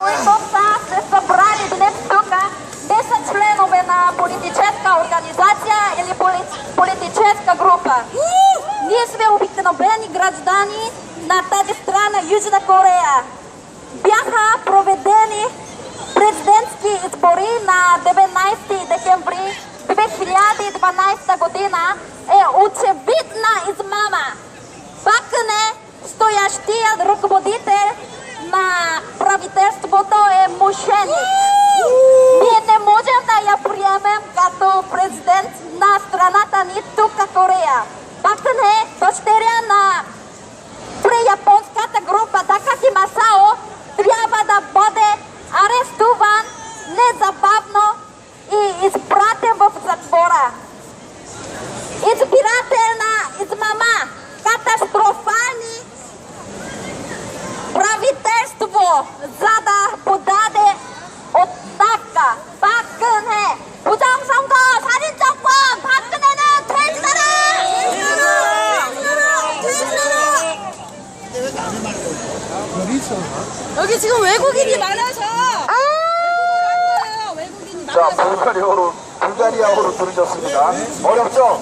Тоса се събрали днес тук не са членове на политическа организация или политическа група. Ние сме обикновени граждани на тази страна Южна Корея. Бяха проведени президентски избори на 19 декември 2012 година. Е очевидна измама. Пак не стоящият ръководител на правителството е мошеник. Ние не можем да я приемем като президент на страната ни тук Корея. Пак не дъщеря на японската група Такахи Масао трябва да бъде арестуван незабавно и изпратен в затвора. Избирателна измама, катастрофални правителство, за да подаде оставка. 박근혜 부정선거 살인정권 박근혜는 퇴진하라! 여기 지금 외국인이 많아서 외국인이 많아서. 자, 불가리아어로 들으셨습니다. 어렵죠?